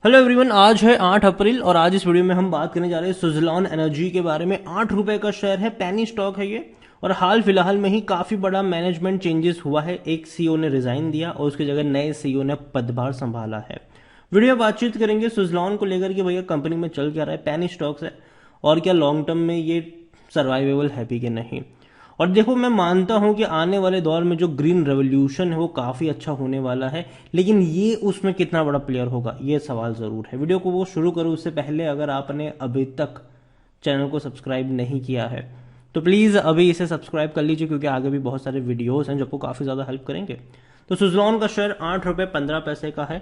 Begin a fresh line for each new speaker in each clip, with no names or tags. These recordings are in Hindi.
हेलो एवरीवन, आज है 8 अप्रैल और आज इस वीडियो में हम बात करने जा रहे हैं सुज़लॉन एनर्जी के बारे में। 8 रुपए का शेयर है, पैनी स्टॉक है ये। और हाल फिलहाल में ही काफी बड़ा मैनेजमेंट चेंजेस हुआ है। एक सीईओ ने रिजाइन दिया और उसकी जगह नए सीईओ ने पदभार संभाला है। वीडियो में बातचीत करेंगे सुज़लॉन को लेकर कि भैया कंपनी में चल क्या रहा है, पैनी स्टॉक्स है और क्या लॉन्ग टर्म में ये सर्वाइवेबल है भी कि नहीं। और देखो, मैं मानता हूं कि आने वाले दौर में जो ग्रीन रेवोल्यूशन है वो काफी अच्छा होने वाला है, लेकिन ये उसमें कितना बड़ा प्लेयर होगा ये सवाल जरूर है। वीडियो को वो शुरू करूं उससे पहले अगर आपने अभी तक चैनल को सब्सक्राइब नहीं किया है तो प्लीज अभी इसे सब्सक्राइब कर लीजिए, क्योंकि आगे भी बहुत सारे वीडियोस हैं जो आपको काफी ज्यादा हेल्प करेंगे। तो सुज़लॉन का शेयर 8 रुपए 15 पैसे का है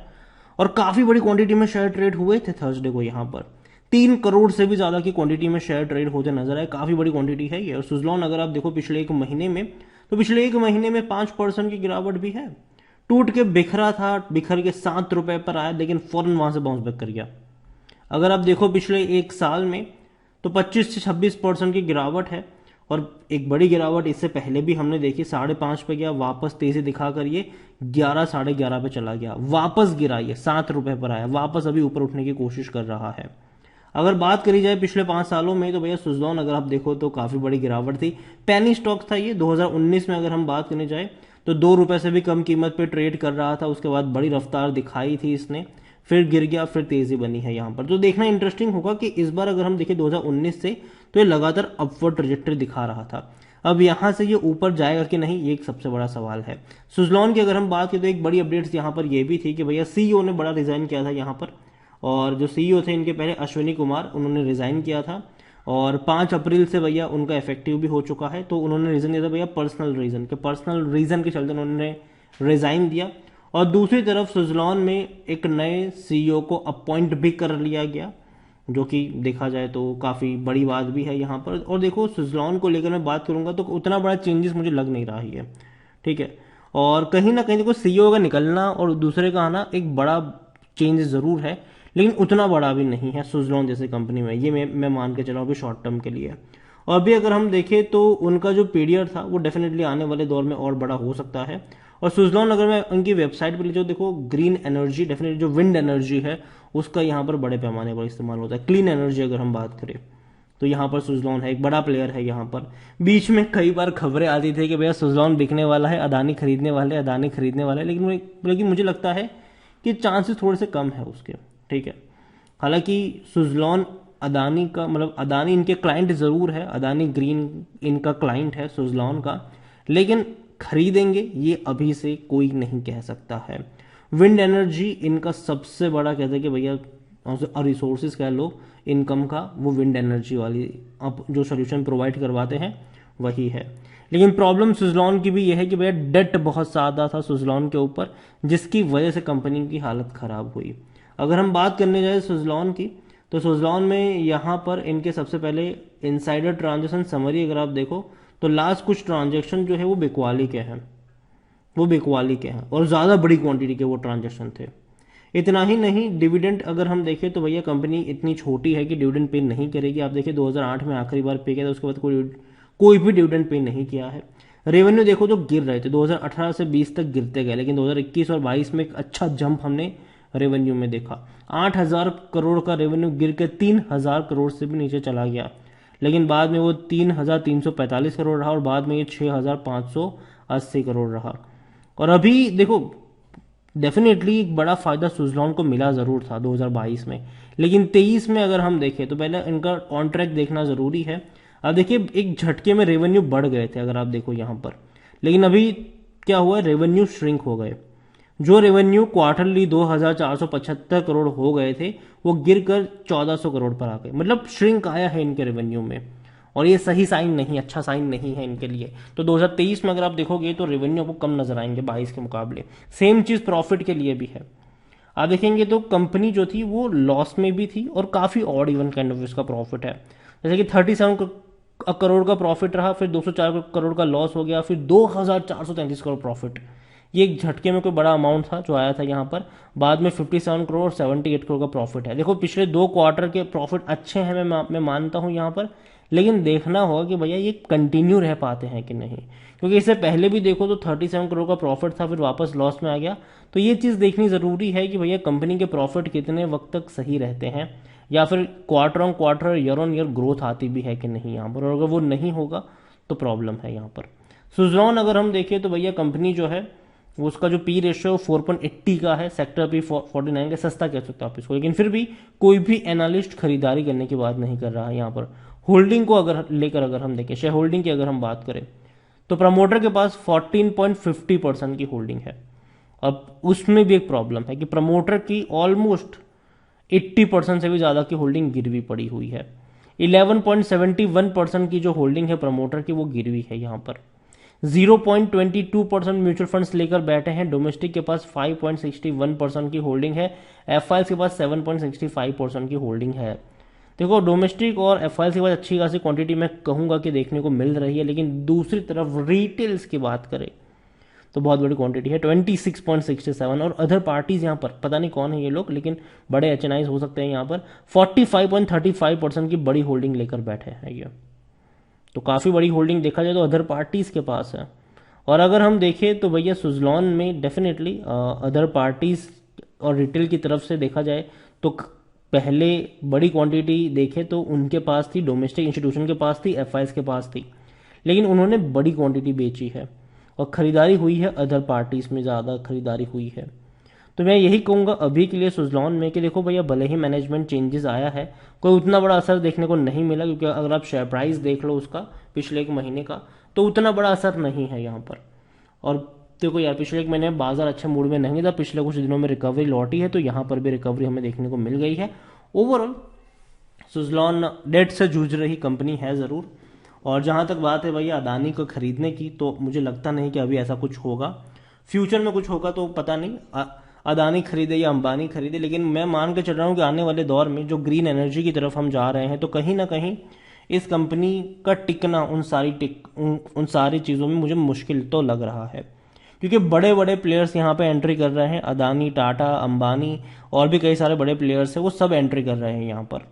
और काफी बड़ी क्वांटिटी में शेयर ट्रेड हुए थे थर्सडे को। यहाँ पर 3 करोड़ से भी ज्यादा की क्वांटिटी में शेयर ट्रेड होते नजर आए। काफी बड़ी क्वांटिटी है ये। और सुज़लॉन अगर आप देखो पिछले एक महीने में, तो पिछले एक महीने में 5% की गिरावट भी है। टूट के बिखरा था, बिखर के 7 रुपए पर आया, लेकिन फौरन वहां से बाउंस बैक कर गया। अगर आप देखो पिछले एक साल में तो 25 से 26% की गिरावट है। और एक बड़ी गिरावट इससे पहले भी हमने देखी, 5.5 पे गया, वापस तेजी दिखाकर ये 11 11.5 पे चला गया, वापस गिरा, ये 7 रुपए पर आया, वापस अभी ऊपर उठने की कोशिश कर रहा है। अगर बात करी जाए पिछले 5 सालों में तो भैया सुज़लॉन अगर आप देखो तो काफी बड़ी गिरावट थी। पैनी स्टॉक था ये। 2019 में अगर हम बात करने जाए तो 2 रुपए से भी कम कीमत पे ट्रेड कर रहा था। उसके बाद बड़ी रफ्तार दिखाई थी इसने, फिर गिर गया, फिर तेजी बनी है यहाँ पर। तो देखना इंटरेस्टिंग होगा कि इस बार अगर हम देखें 2019 से तो ये लगातार अपवर्ड ट्रेजेक्टरी दिखा रहा था। अब यहां से ये ऊपर जाएगा कि नहीं, ये एक सबसे बड़ा सवाल है। सुज़लॉन की अगर हम बात करें तो एक बड़ी अपडेट्स यहाँ पर ये भी थी कि भैया सीईओ ने बड़ा रिजाइन किया था यहाँ पर। और जो सीईओ थे इनके पहले अश्विनी कुमार, उन्होंने रिजाइन किया था और 5 अप्रैल से भैया उनका इफेक्टिव भी हो चुका है। तो उन्होंने रीजन दिया था भैया पर्सनल रीजन के चलते उन्होंने रिजाइन दिया। और दूसरी तरफ सुज़लॉन में एक नए सीईओ को अपॉइंट भी कर लिया गया, जो कि देखा जाए तो काफी बड़ी बात भी है यहाँ पर। और देखो, सुज़लॉन को लेकर मैं बात करूंगा तो उतना बड़ा चेंजेस मुझे लग नहीं रहा है, ठीक है। और कहीं ना कहीं देखो, सीईओ का निकलना और दूसरे का आना एक बड़ा चेंज जरूर है, लेकिन उतना बड़ा भी नहीं है सुज़लॉन जैसे कंपनी में। ये मैं मान के चला हूँ अभी शॉर्ट टर्म के लिए। और अभी अगर हम देखें तो उनका जो पीरियड था वो डेफिनेटली आने वाले दौर में और बड़ा हो सकता है। और सुज़लॉन अगर मैं उनकी वेबसाइट पर जो देखो, ग्रीन एनर्जी, डेफिनेटली जो विंड एनर्जी है उसका यहाँ पर बड़े पैमाने पर इस्तेमाल होता है। क्लीन एनर्जी अगर हम बात करें तो यहाँ पर सुज़लॉन है, एक बड़ा प्लेयर है यहाँ पर। बीच में कई बार खबरें आती थी कि भैया सुज़लॉन बिकने वाला है, अदानी खरीदने वाले, लेकिन मुझे लगता है कि चांसेस थोड़े से कम है उसके, ठीक है। हालांकि सुज़लॉन अदानी का, मतलब अदानी इनके क्लाइंट जरूर है, अदानी ग्रीन इनका क्लाइंट है सुज़लॉन का, लेकिन खरीदेंगे ये अभी से कोई नहीं कह सकता है। विंड एनर्जी इनका सबसे बड़ा कहते हैं कि भैया रिसोर्सेज कह लो इनकम का, वो विंड एनर्जी वाली अब जो सोल्यूशन प्रोवाइड करवाते हैं वही है। लेकिन प्रॉब्लम सुज़लॉन की भी यह है कि भैया डेट बहुत ज़्यादा था सुज़लॉन के ऊपर, जिसकी वजह से कंपनी की हालत खराब हुई। अगर हम बात करने जाए सुज़लॉन की तो सुज़लॉन में यहाँ पर इनके सबसे पहले इनसाइडर ट्रांजेक्शन समरी अगर आप देखो तो लास्ट कुछ ट्रांजेक्शन जो है वो बिकवाली के हैं और ज़्यादा बड़ी क्वांटिटी के वो ट्रांजेक्शन थे। इतना ही नहीं, डिविडेंड अगर हम देखें तो भैया कंपनी इतनी छोटी है कि डिविडेंड पे नहीं करेगी। आप देखिए 2008 में आखिरी बार पे किया था, उसके बाद कोई भी डिविडेंड पे नहीं किया है। रेवेन्यू देखो तो गिर रहे थे, 2018 से 20 तक गिरते गए, लेकिन 2021 और 22 में एक अच्छा जंप हमने रेवेन्यू में देखा। 8,000 करोड़ का रेवेन्यू गिर के 3,000 करोड़ से भी नीचे चला गया, लेकिन बाद में वो 3,345 करोड़ रहा और बाद में ये 6,580 करोड़ रहा। और अभी देखो, डेफिनेटली एक बड़ा फायदा सुज़लॉन को मिला जरूर था 2022 में, लेकिन 23 में अगर हम देखें तो पहले इनका कॉन्ट्रैक्ट देखना जरूरी है। अब देखिए, एक झटके में रेवेन्यू बढ़ गए थे अगर आप देखो यहाँ पर, लेकिन अभी क्या हुआ, रेवेन्यू श्रिंक हो गए। जो रेवेन्यू क्वार्टरली 2,475 करोड़ हो गए थे वो गिरकर 1,400 करोड़ पर आ गए, मतलब श्रिंक आया है इनके रेवेन्यू में। और ये सही साइन नहीं, अच्छा साइन नहीं है इनके लिए। तो 2023 में अगर आप देखोगे तो रेवेन्यू आपको कम नजर आएंगे 22 के मुकाबले। सेम चीज प्रॉफिट के लिए भी है। आप देखेंगे तो कंपनी जो थी वो लॉस में भी थी और काफी ऑड इवन काइंड ऑफ इसका प्रॉफिट है। जैसे कि 37 करोड़ का प्रॉफिट रहा, फिर 204 करोड़ का लॉस हो गया, फिर 2,433 करोड़ प्रॉफिट। ये एक झटके में कोई बड़ा अमाउंट था जो आया था यहाँ पर। बाद में 57 करोड़ और 78 करोड़ का प्रॉफिट है। देखो, पिछले 2 क्वार्टर के प्रॉफिट अच्छे हैं, मैं मानता हूँ यहाँ पर, लेकिन देखना होगा कि भैया ये कंटिन्यू रह पाते हैं कि नहीं। क्योंकि इससे पहले भी देखो तो 37 करोड़ का प्रॉफिट था, फिर वापस लॉस में आ गया, तो ये चीज़ देखनी ज़रूरी है कि भैया कंपनी के प्रॉफिट कितने वक्त तक सही रहते हैं, या फिर quarter on quarter, year on year growth आती भी है कि नहीं यहाँ पर, और अगर वो नहीं होगा तो प्रॉब्लम है यहाँ पर। सुज़लॉन अगर हम देखें तो भैया कंपनी जो है वो उसका जो पी रेशियो 4.80 का है, सेक्टर पी 49 का, सस्ता कह सकते हो आप इसको, लेकिन फिर भी कोई भी एनालिस्ट खरीदारी करने की बात नहीं कर रहा है यहाँ पर। होल्डिंग को अगर लेकर अगर हम देखें, शेयर होल्डिंग की अगर हम बात करें, तो प्रमोटर के पास 14.50% की होल्डिंग है। अब उसमें भी एक प्रॉब्लम है कि प्रमोटर की ऑलमोस्ट 80% से भी ज़्यादा की होल्डिंग गिरवी पड़ी हुई है। 11.71% की जो होल्डिंग है प्रमोटर की वो गिरवी है यहाँ पर। 0.22% म्यूचुअल फंड्स लेकर बैठे हैं। डोमेस्टिक के पास 5.61% की होल्डिंग है। एफआईएस के पास 7.65% की होल्डिंग है। देखो, डोमेस्टिक और एफआईएस के पास अच्छी खासी क्वांटिटी मैं कहूंगा कि देखने को मिल रही है, लेकिन दूसरी तरफ रिटेल्स की बात करें तो बहुत बड़ी क्वांटिटी है 26.67, और अदर पार्टीज यहाँ पर पता नहीं कौन है ये लोग, लेकिन बड़े एचएनआईज हो सकते हैं यहाँ पर 45.35% की बड़ी होल्डिंग लेकर बैठे हैं ये। तो काफ़ी बड़ी होल्डिंग देखा जाए तो अदर पार्टीज के पास है। और अगर हम देखें तो भैया सुज़लॉन में डेफिनेटली अदर पार्टीज और रिटेल की तरफ से देखा जाए तो पहले बड़ी क्वांटिटी देखे तो उनके पास थी, डोमेस्टिक इंस्टीट्यूशन के पास थी, एफआईएस के पास थी, लेकिन उन्होंने बड़ी क्वांटिटी बेची है और खरीदारी हुई है अदर पार्टीज में, ज़्यादा खरीदारी हुई है। तो मैं यही कहूँगा अभी के लिए सुज़लॉन में कि देखो भैया, भले ही मैनेजमेंट चेंजेस आया है, कोई उतना बड़ा असर देखने को नहीं मिला, क्योंकि अगर आप शेयर प्राइस देख लो उसका पिछले एक महीने का, तो उतना बड़ा असर नहीं है यहाँ पर। और देखो यार, पिछले एक महीने बाजार अच्छे मूड में नहीं था, पिछले कुछ दिनों में रिकवरी लौटी है, तो यहाँ पर भी रिकवरी हमें देखने को मिल गई है। ओवरऑल सुज़लॉन डेट से जूझ रही कंपनी है ज़रूर। और जहाँ तक बात है भैया अदानी को खरीदने की, तो मुझे लगता नहीं कि अभी ऐसा कुछ होगा। फ्यूचर में कुछ होगा तो पता नहीं, अदानी खरीदे या अंबानी खरीदे, लेकिन मैं मान के चल रहा हूँ कि आने वाले दौर में जो ग्रीन एनर्जी की तरफ हम जा रहे हैं, तो कहीं ना कहीं इस कंपनी का टिकना उन सारी चीज़ों में मुझे मुश्किल तो लग रहा है, क्योंकि बड़े बड़े प्लेयर्स यहाँ पे एंट्री कर रहे हैं। अदानी, टाटा, अंबानी और भी कई सारे बड़े प्लेयर्स हैं, वो सब एंट्री कर रहे हैं यहाँ पर।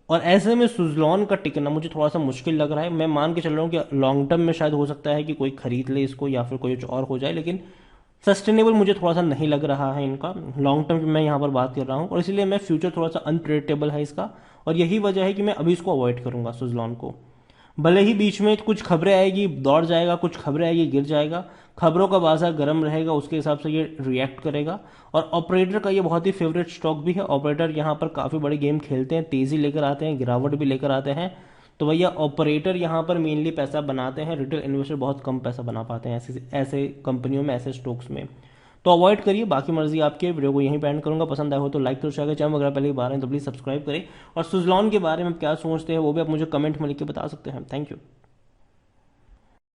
और ऐसे में सुज़लॉन का टिकना मुझे थोड़ा सा मुश्किल लग रहा है। मैं मान के चल रहा हूँ कि लॉन्ग टर्म में शायद हो सकता है कि कोई खरीद ले इसको या फिर कोई कुछ और हो जाए, लेकिन सस्टेनेबल मुझे थोड़ा सा नहीं लग रहा है इनका। लॉन्ग टर्म की मैं यहाँ पर बात कर रहा हूँ, और इसीलिए मैं फ्यूचर थोड़ा सा अनप्रेडिक्टेबल है इसका, और यही वजह है कि मैं अभी इसको अवॉइड करूंगा सुज़लॉन को। भले ही बीच में कुछ खबरें आएगी दौड़ जाएगा, कुछ खबरें आएगी गिर जाएगा, खबरों का बाजार गर्म रहेगा, उसके हिसाब से ये रिएक्ट करेगा। और ऑपरेटर का ये बहुत ही फेवरेट स्टॉक भी है। ऑपरेटर यहाँ पर काफ़ी बड़ी गेम खेलते हैं, तेज़ी लेकर आते हैं, गिरावट भी लेकर आते हैं। तो भैया ऑपरेटर यहाँ पर मेनली पैसा बनाते हैं, रिटेल इन्वेस्टर बहुत कम पैसा बना पाते हैं ऐसे ऐसे कंपनियों में, ऐसे स्टॉक्स में। तो अवॉइड करिए, बाकी मर्जी आपकी है। वीडियो को यहीं पे एंड करूंगा। पसंद आया हो तो लाइक करो, शेयर करें, चैनल वगैरह पहले ही बार हैं तो प्लीज़ सब्सक्राइब करें। और सुज़लॉन के बारे में क्या सोचते हैं वो भी आप मुझे कमेंट में लिख के बता सकते हैं। Thank you.